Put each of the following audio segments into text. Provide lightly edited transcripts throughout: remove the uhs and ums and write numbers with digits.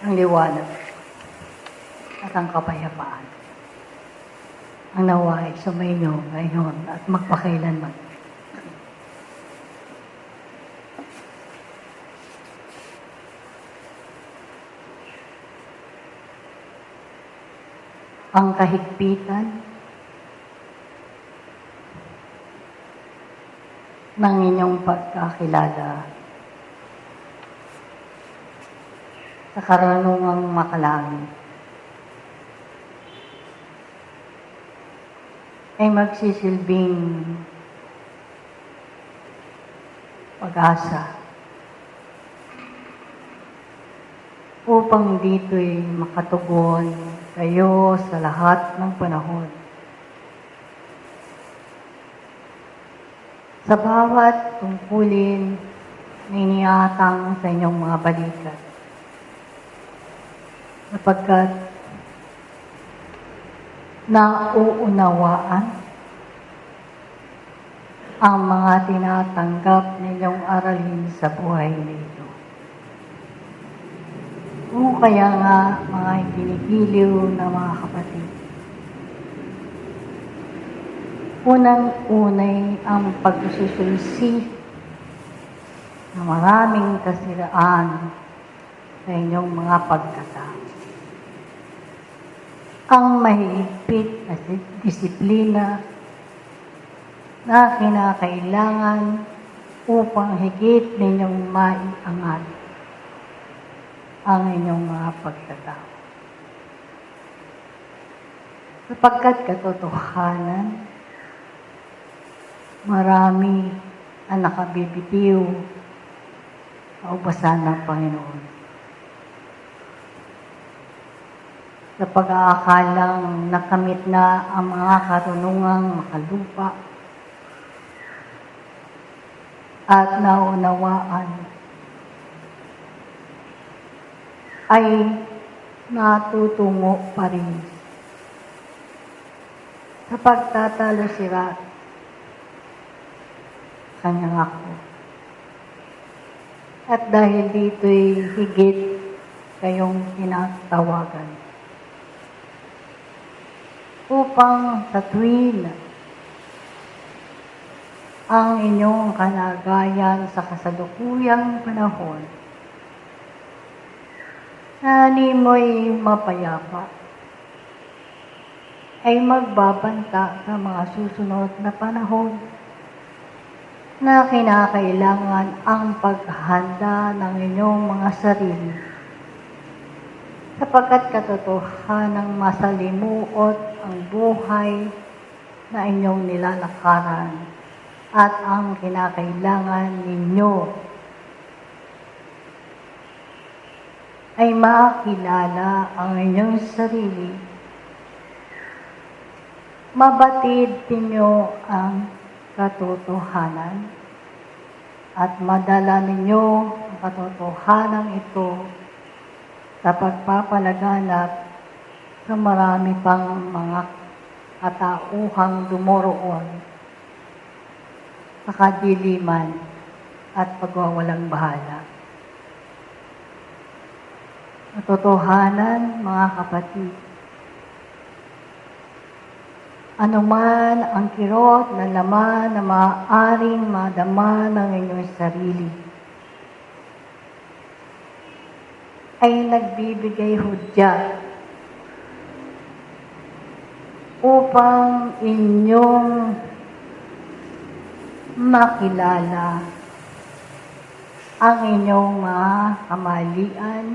ang liwanag at ang kapayapaan. Ang naway sumainyo ngayon at magpakailanman. Ang kahigpitan ng inyong pagkakilala sa karunungang makalangit ay magsisilbing pag-asa upang dito'y makatugon kayo sa lahat ng panahon. Sa bawat tungkulin na iniatang sa inyong mga balikat, sapagkat nauunawaan ang mga tinatanggap ninyong aralin sa buhay nito. O kaya nga, mga ginigiliw na mga kapatid, unang-unay ang pagsusulsi na maraming kasiraan sa inyong mga pagkatao. Ang mahigpit na disiplina na kinakailangan upang higit ninyong maiangat ang inyong mga pagkatao. Sapagkat katotohanan, marami ang nakabibitiw sa ubasan ng Panginoon. Sa pag-aakalang nakamit na ang mga karunungang makalupa at naunawaan ay natutungo pa rin sa pagtatalo-sirat kanyang ako. At dahil dito'y higit kayong tinatawagan upang sa tuwin ang inyong kalagayan sa kasalukuyang panahon na nimo'y mapayapa ay magbabanta sa mga susunod na panahon na kinakailangan ang paghanda ng inyong mga sarili sapagkat katotohanang masalimuot ang buhay na inyong nilalakaran at ang kinakailangan ninyo ay makilala ang inyong sarili, mabatid ninyo ang katotohanan at madala ninyo ang katotohanan ito sa pagpapalaganap sa marami pang mga katauhang dumoroon sa kadiliman at pagwawalang bahala. Katotohanan, mga kapatid, anuman ang kirot na laman na maaaring madama ng inyong sarili ay nagbibigay hudya upang inyong makilala ang inyong mga kamalian,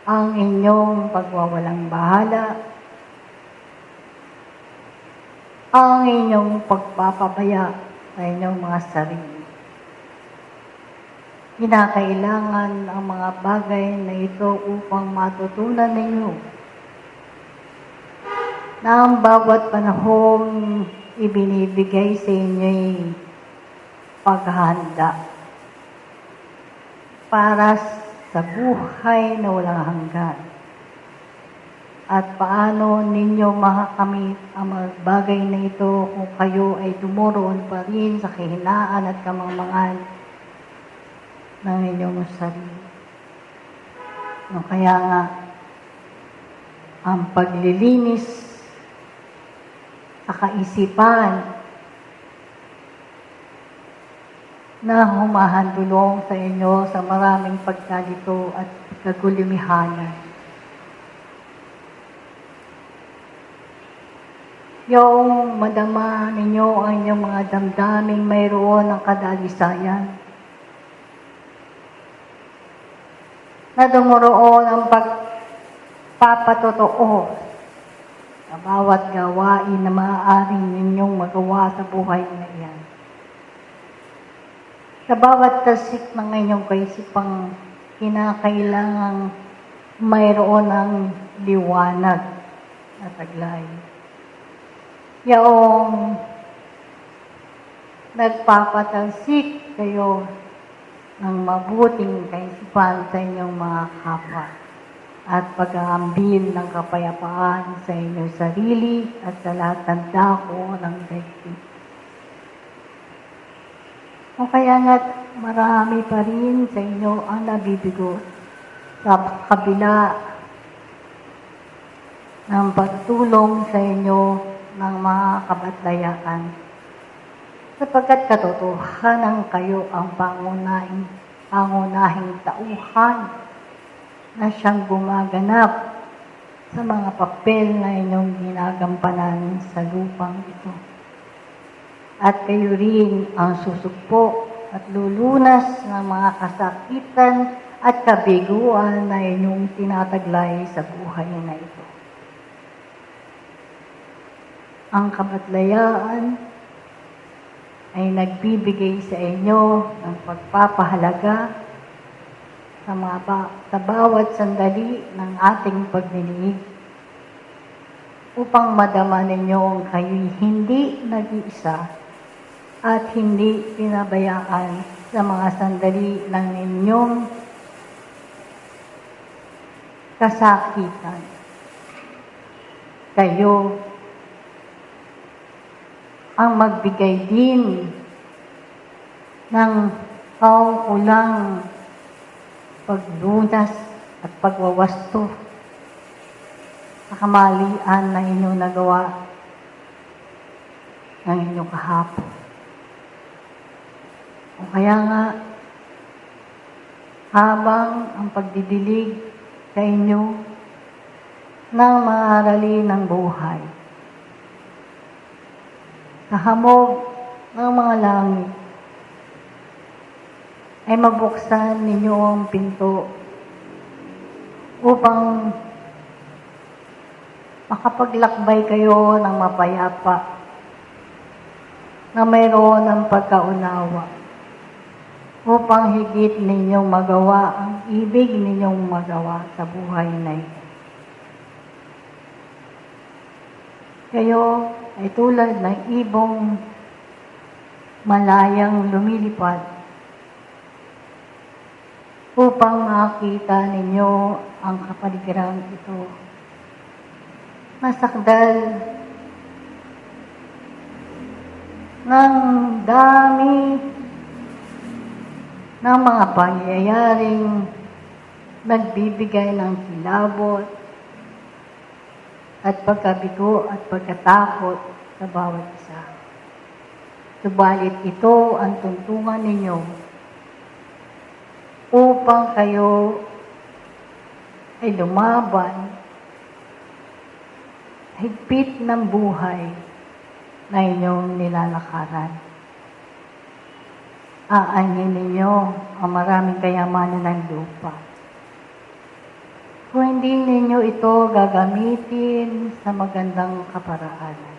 ang inyong pagwawalang bahala, ang inyong pagpapabaya sa inyong mga sarili. Kinakailangan ang mga bagay na ito upang matutunan ninyo na ang bawat panahong ibinibigay sa inyo'y paghahanda para sa buhay na walang hanggan. At paano ninyo makakamit ang mga bagay na ito kung kayo ay dumoroon pa rin sa kahinaan at kamangmangan ng inyong sarili. No, kaya nga, ang paglilinis sa kaisipan na humahandulong sa inyo sa maraming pagkalito at kagulimahanan. Yung madama ninyo ang inyong mga damdaming mayroon ng kadalisayan. Na dumoroon ang pagpapatotoo sa bawat gawain na maaaring ninyong magawa sa buhay na iyan. Sa bawat tasik ng inyong kaisipang kinakailangang mayroon ng liwanag na taglay. Yaong nagpapatalsik kayo ng mabuting kaisipan sa inyong mga kapwa at pag-aambil ng kapayapaan sa inyong sarili at sa lahat ng dako ng daigdig. O kaya nga't marami pa rin sa inyo ang nabibigo sa kabila ng pagtulong sa inyo ng mga kabatlayaan. Sapagkat katotohanan kayo ang pangunahing tauhan na siyang gumaganap sa mga papel na inyong ginagampanan sa lupang ito. At kayo rin ang susugpo at lulunas ng mga kasakitan at kabiguan na inyong tinataglay sa buhay na ito. Ang kabatlayaan ay nagbibigay sa inyo ng pagpapahalaga sa bawat sandali ng ating pagliliig upang madama ninyo ang kayo'y hindi nag-iisa at hindi pinabayaan sa mga sandali ng inyong kasakitan. Kayo ang magbigay din ng kaukulang paglunas at pagwawasto sa kamalian na inyong nagawa ng inyong kahapon. O kaya nga, habang ang pagdidilig sa inyo ng mga aralin ng buhay, sa hamog ng mga langit, ay mabuksan ninyo ang pinto upang makapaglakbay kayo ng mapayapa na mayroon ng pagkaunawa upang higit ninyong magawa ang ibig ninyong magawa sa buhay na ito. Kayo ay tulad ng ibong malayang lumilipad upang makita ninyo ang kapaligiran ito. Masakdal ng dami ng mga pangyayaring nagbibigay ng kilabot at pagkabigo at pagkatakot sa bawat isa. Subalit ito ang tuntungan ninyo upang kayo ay lumaban higpit ng buhay na inyong nilalakaran. Aanhin ninyo ang maraming kayamanan ng lupa. Kung hindi ninyo ito gagamitin sa magandang kaparaanan,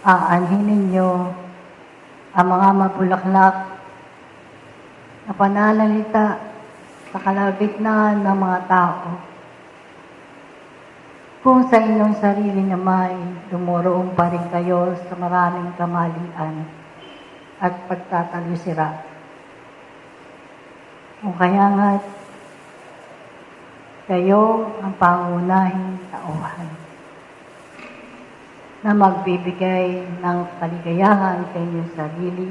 aanhin ninyo ang mga mapulaklak na pananalita sa kalagitnaan ng mga tao. Kung sa inyong sarili naman, dumoroon pa rin kayo sa maraming kamalian at pagtatalusira. O kaya nga, kayo ang pangunahing tauhan na magbibigay ng kaligayahan sa inyong sarili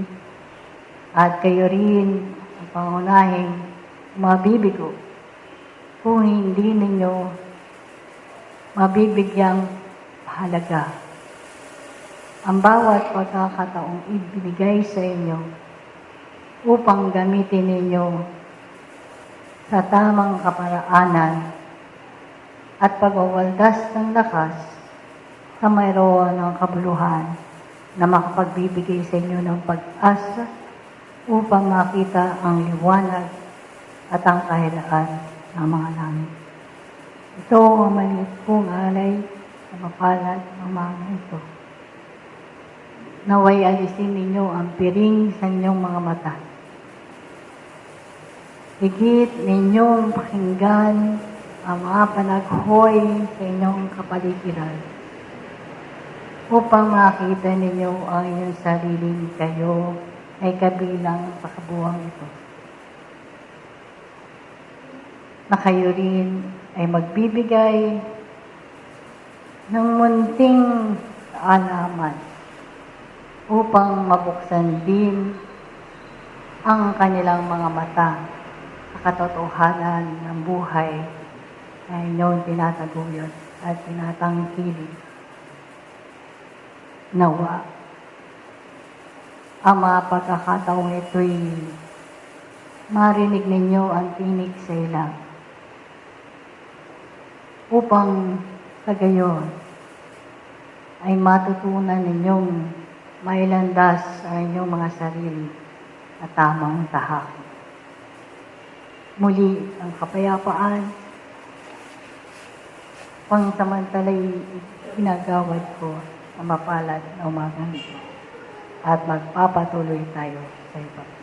at kayo rin ang pangunahing mabibigo kung hindi ninyo mabibigyang halaga ang bawat pagkakataong ibinigay sa inyo upang gamitin ninyo sa tamang kaparaanan at pagwawaldas ng lakas sa mayroon ng kabuluhan na makapagbibigay sa inyo ng pag-asa upang makita ang liwanag at ang kahilaan ng mga langit. Ito ang maliit kong alay na mapalad ng mga ito. Naway alisin ninyo ang piring sa inyong mga mata. Higit ninyong pakinggan ang mga panaghoy sa inyong kapaligiran upang makita ninyo ang inyong sariling kayo ay kabilang sa kabuuan ito. Na kayo rin ay magbibigay ng munting kaalaman upang mabuksan din ang kanilang mga mata sa katotohanan ng buhay na inyong tinataguyod at tinatangkilik. Nawa, ang mga pagkakataong ito'y marinig ninyo ang tinig sa ilang upang sa gayon ay matutunan ninyong mailandas ang inyong mga sarili at tamang tahakin. Muli, ang kapayapaan, pansamantalay ginagawad ko ang mapalad na umagang ito at magpapatuloy tayo sa iba.